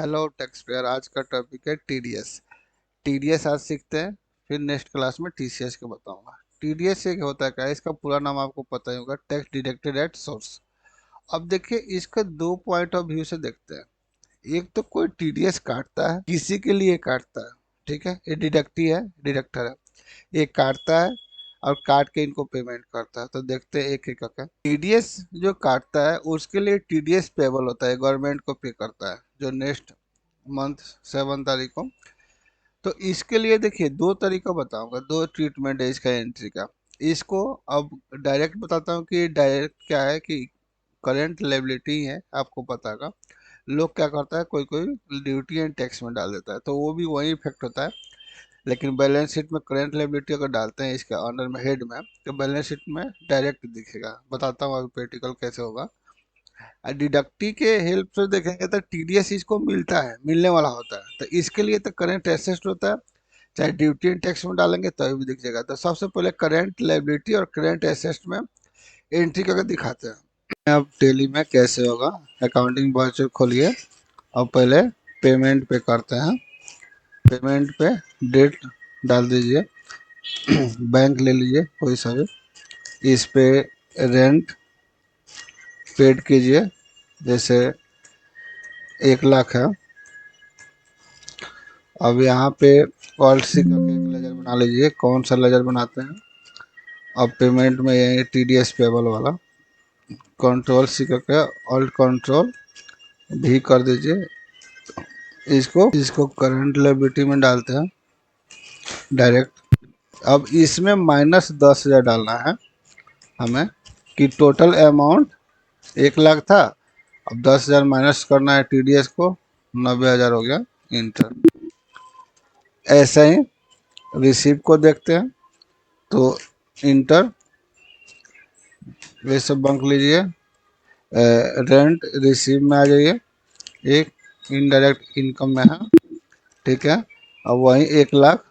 Hello tax payer. आज का topic है टीडीएस। टीडीएस आज सीखते हैं, फिर नेक्स्ट क्लास में टीसीएस के बताऊंगा। टीडीएस से क्या होता है, क्या है? इसका पूरा नाम आपको पता ही होगा, टैक्स डिडक्टेड एट सोर्स। अब देखिए, इसका दो पॉइंट ऑफ व्यू से देखते हैं। एक तो कोई टीडीएस काटता है, किसी के लिए काटता है, ठीक है, ये डिडक्टी है, डिडक्टर है, ये काटता है और काट के इनको पेमेंट करता है। तो देखते हैं एक एक करके। टीडीएस जो काटता है उसके लिए टीडीएस पेबल होता है, गवर्नमेंट को पे करता है, जो नेक्स्ट मंथ 7 तारीख को। तो इसके लिए देखिए दो तरीका बताऊंगा, दो ट्रीटमेंट है इसका एंट्री का। इसको अब डायरेक्ट बताता हूँ कि डायरेक्ट क्या है कि करेंट लायबिलिटी है, आपको पता का। लोग क्या करता है, कोई कोई ड्यूटी एंड टैक्स में डाल देता है, तो वो भी वही इफेक्ट होता है। लेकिन बैलेंस शीट में करेंट लायबिलिटी अगर डालते हैं इसके अंडर में, हेड में, तो बैलेंस शीट में डायरेक्ट दिखेगा। बताता हूँ अभी प्रैक्टिकल कैसे होगा। डिडक्टी के हेल्प से देखेंगे तो टीडीएस इसको मिलता है, मिलने वाला होता है, तो इसके लिए तो करंट एसेट होता है। चाहे ड्यूटी एंड टैक्स में डालेंगे तो भी दिख जाएगा। तो सबसे पहले करंट लायबिलिटी और करंट एसेट में एंट्री करके दिखाते हैं। अब टेली में कैसे होगा, अकाउंटिंग वर्चुअल खोलिए और पहले पेमेंट पे करते हैं। पेमेंट पे डेट डाल दीजिए, बैंक ले लीजिए कोई सा भी। इस पे रेंट पेड कीजिए, जैसे 1 लाख है। अब यहाँ पे ऑल्ट सी करके एक लेजर बना लीजिए। कौन सा लेजर बनाते हैं? अब पेमेंट में ये टीडीएस पेबल वाला, कंट्रोल सी करके ऑल्ट कंट्रोल भी कर दीजिए। इसको इसको करंट लायबिलिटी में डालते हैं डायरेक्ट। अब इसमें -10,000 डालना है हमें, कि टोटल अमाउंट 1 लाख था। अब 10,000 माइनस करना है टीडीएस को, 90,000 हो गया। इंटर। ऐसे ही रिसीव को देखते हैं, तो इंटर, वे सब बंक लीजिए। रेंट रिसीव में आ जाइए, एक इनडायरेक्ट इनकम में है, ठीक है। अब वही 1 लाख।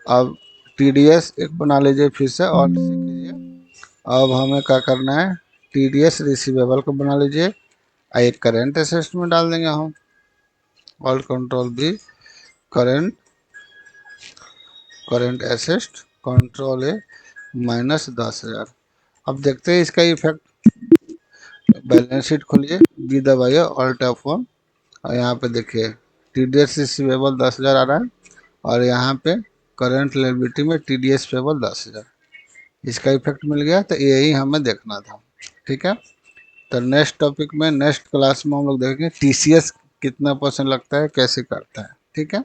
अब टीडीएस एक बना लीजिए, फिर से और सीख लीजिए। अब हमें क्या करना है, टीडीएस रिसीवेबल को बना लीजिए, एक करेंट एसेट में डाल देंगे हम। ऑल कंट्रोल भी, करेंट, करेंट एसेट, कंट्रोल ए, -10,000। अब देखते हैं इसका इफेक्ट। बैलेंस शीट खोलिए, बी दबाइए, ऑल्ट F1, और यहाँ पे देखिए टीडीएस रिसीवेबल 10,000 आ रहा है, और यहाँ पे करंट लायबिलिटी में टीडीएस पेबल 10,000। इसका इफेक्ट मिल गया। तो यही हमें देखना था, ठीक है। तो नेक्स्ट टॉपिक में, नेक्स्ट क्लास में हम लोग देखेंगे टीसीएस कितना परसेंट लगता है, कैसे करता है, ठीक है।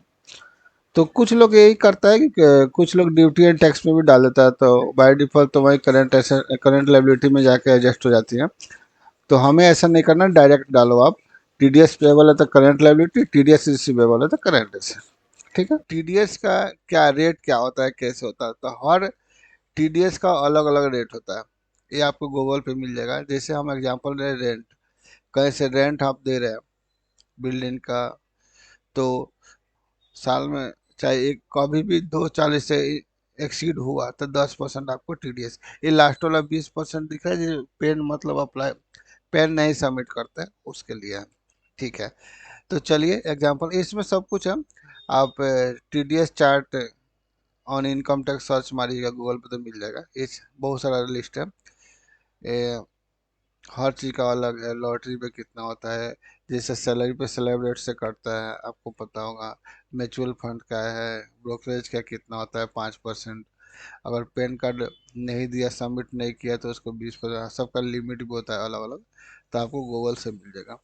तो कुछ लोग यही करता है कि कुछ लोग ड्यूटी एंड टैक्स में भी डाल देता है, तो बाय डिफॉल्ट तो वही करंट लायबिलिटी में जाके एडजस्ट हो जाती है। तो हमें ऐसा नहीं करना, डायरेक्ट डालो आप। टीडीएस पेबल है तो करंट लायबिलिटी, टीडीएस रिसीवेबल है तो करंट एसेट, ठीक है। टीडीएस का क्या रेट क्या होता है, कैसे होता है? तो हर टीडीएस का अलग अलग रेट होता है, ये आपको गूगल पे मिल जाएगा। जैसे हम एग्जांपल रहे, रेंट, कैसे रेंट आप दे रहे हैं बिल्डिंग का, तो साल में चाहे एक कभी भी 240 से एक्सीड हुआ तो 10% आपको टीडीएस। ये लास्ट वाला 20% दिखा है, जो पेन मतलब अप्लाई, पेन नहीं सबमिट करते उसके लिए है, ठीक है। तो चलिए एग्जांपल, इसमें सब कुछ है। आप TDS chart on income tax search मारिएगा गूगल पे तो मिल जाएगा। इस बहुत सारा लिस्ट है, ये हर चीज़ का अलग है। लॉटरी पे कितना होता है, जैसे सैलरी पे स्लैब रेट से कटता है, आपको पता होगा। म्यूचुअल फंड का है, ब्रोकरेज का कितना होता है, 5%। अगर पैन कार्ड नहीं दिया, सबमिट नहीं किया, तो उसको 20%। सबका लिमिट भी होता है अलग अलग, तो आपको गूगल से मिल जाएगा।